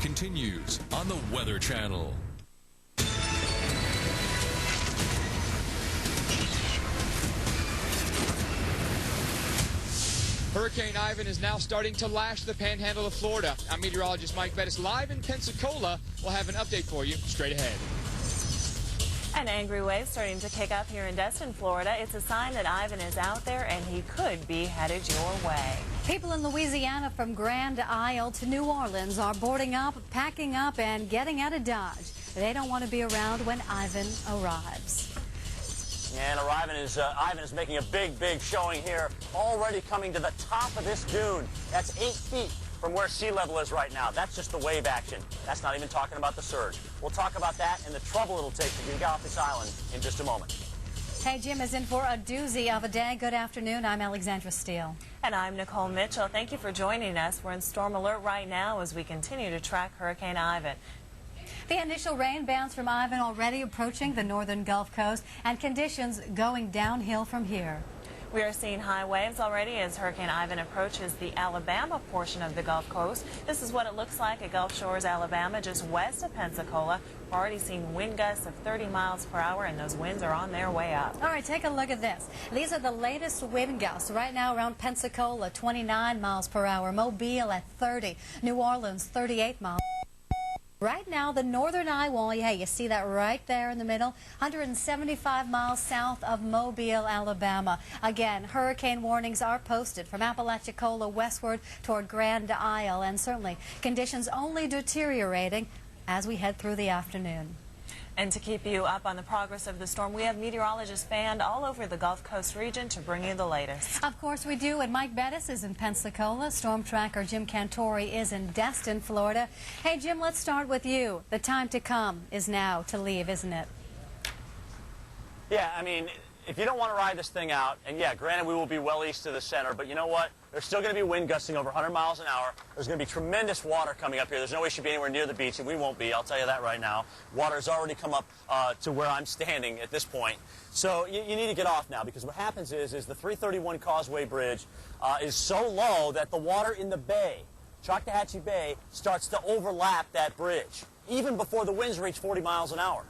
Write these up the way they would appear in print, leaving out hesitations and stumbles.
continues on the Weather Channel. Hurricane Ivan is now starting to lash the panhandle of Florida. I'm meteorologist Mike Bettis live in Pensacola. We'll have an update for you straight ahead. An angry wave starting to kick up here in Destin, Florida. It's a sign that Ivan is out there and he could be headed your way. People in Louisiana from Grand Isle to New Orleans are boarding up, packing up, and getting out of Dodge. They don't want to be around when Ivan arrives. And Ivan is making a big showing here, already coming to the top of this dune. That's 8 feet from where sea level is right now. That's just the wave action. That's not even talking about the surge. We'll talk about that and the trouble it'll take to get off this island in just a moment. Hey, Jim is in for a doozy of a day. Good afternoon. I'm Alexandra Steele. And I'm Nicole Mitchell. Thank you for joining us. We're in storm alert right now as we continue to track Hurricane Ivan. The initial rain bands from Ivan already approaching the northern Gulf Coast and conditions going downhill from here. We are seeing high waves already as Hurricane Ivan approaches the Alabama portion of the Gulf Coast. This is what it looks like at Gulf Shores, Alabama, just west of Pensacola. We're already seeing wind gusts of 30 miles per hour, and those winds are on their way up. All right, take a look at this. These are the latest wind gusts right now around Pensacola, 29 miles per hour. Mobile at 30. New Orleans, 38 miles. Right now, the northern eye wall, yeah, you see that right there in the middle, 175 miles south of Mobile, Alabama. Again, hurricane warnings are posted from Apalachicola westward toward Grand Isle, and certainly conditions only deteriorating as we head through the afternoon. And to keep you up on the progress of the storm, we have meteorologists fanned all over the Gulf Coast region to bring you the latest. Of course we do, and Mike Bettis is in Pensacola. Storm tracker Jim Cantori is in Destin, Florida. Hey, Jim, let's start with you. The time to come is now to leave, isn't it? Yeah, I mean, if you don't want to ride this thing out, and yeah, granted we will be well east of the center, but you know what? There's still going to be wind gusting over 100 miles an hour. There's going to be tremendous water coming up here. There's no way you should be anywhere near the beach, and we won't be. I'll tell you that right now. Water has already come up to where I'm standing at this point. So you need to get off now, because what happens is the 331 Causeway Bridge is so low that the water in the bay, Choctawhatchee Bay, starts to overlap that bridge, even before the winds reach 40 miles an hour.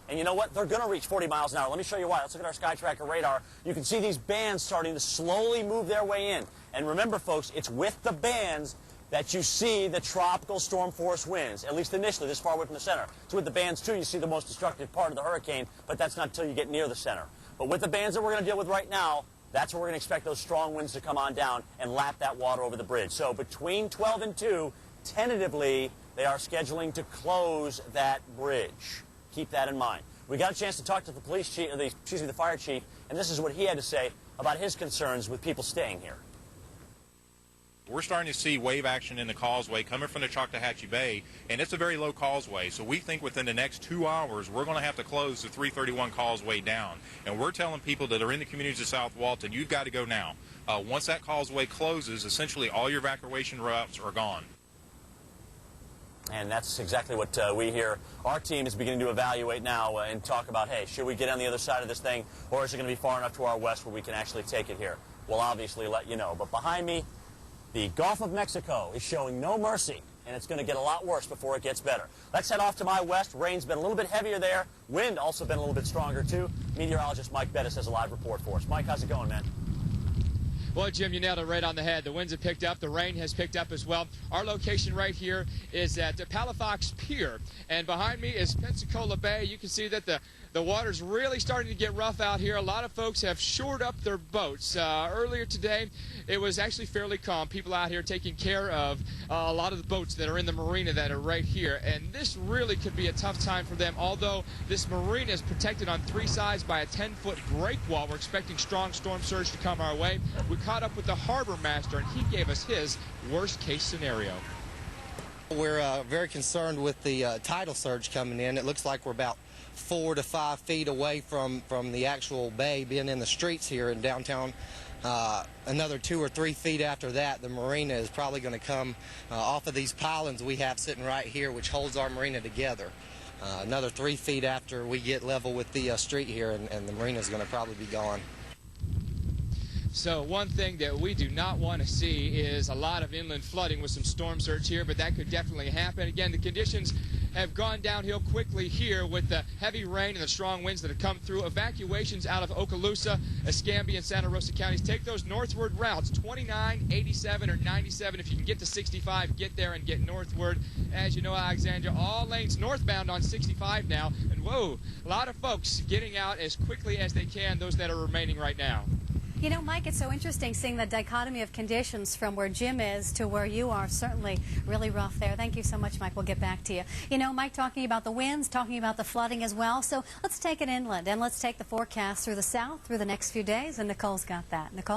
And you know what? They're going to reach 40 miles an hour. Let me show you why. Let's look at our Sky Tracker radar. You can see these bands starting to slowly move their way in. And remember, folks, it's with the bands that you see the tropical storm force winds, at least initially, this far away from the center. It's with the bands, too, you see the most destructive part of the hurricane, but that's not until you get near the center. But with the bands that we're going to deal with right now, that's where we're going to expect those strong winds to come on down and lap that water over the bridge. So between 12 and 2, tentatively, they are scheduling to close that bridge. Keep that in mind. We got a chance to talk to the police chief, the fire chief, and this is what he had to say about his concerns with people staying here. We're starting to see wave action in the causeway coming from the Choctawhatchee Bay, and it's a very low causeway. So we think within the next 2 hours, we're going to have to close the 331 causeway down. And we're telling people that are in the communities of South Walton, you've got to go now. Once that causeway closes, essentially all your evacuation routes are gone. And that's exactly what we hear. Our team is beginning to evaluate now and talk about, hey, should we get on the other side of this thing, or is it going to be far enough to our west where we can actually take it here? We'll obviously let you know. But behind me, the Gulf of Mexico is showing no mercy, and it's going to get a lot worse before it gets better. Let's head off to my west. Rain's been a little bit heavier there. Wind also been a little bit stronger, too. Meteorologist Mike Bettis has a live report for us. Mike, how's it going, man? Well, Jim, you nailed it right on the head. The winds have picked up. The rain has picked up as well. Our location right here is at Palafox Pier, and behind me is Pensacola Bay. You can see that the water's really starting to get rough out here. A lot of folks have shored up their boats. Earlier today, it was actually fairly calm. People out here taking care of a lot of the boats that are in the marina that are right here, and this really could be a tough time for them. Although this marina is protected on 3 sides by a 10-foot break wall, we're expecting strong storm surge to come our way. We caught up with the harbor master, and he gave us his worst-case scenario. We're very concerned with the tidal surge coming in. It looks like we're about 4 to 5 feet away from the actual bay, being in the streets here in downtown. Another 2 or 3 feet after that, the marina is probably going to come off of these pylons we have sitting right here, which holds our marina together. Another 3 feet after we get level with the street here, and the marina is going to probably be gone. So one thing that we do not want to see is a lot of inland flooding with some storm surge here, but that could definitely happen. Again, the conditions have gone downhill quickly here with the heavy rain and the strong winds that have come through. Evacuations out of Okaloosa, Escambia, and Santa Rosa counties. Take those northward routes, 29, 87, or 97. If you can get to 65, get there and get northward. As you know, Alexandria, all lanes northbound on 65 now. And whoa, a lot of folks getting out as quickly as they can, those that are remaining right now. You know, Mike, it's so interesting seeing the dichotomy of conditions from where Jim is to where you are. Certainly really rough there. Thank you so much, Mike. We'll get back to you. You know, Mike, talking about the winds, talking about the flooding as well. So let's take it inland and let's take the forecast through the south through the next few days. And Nicole's got that. Nicole?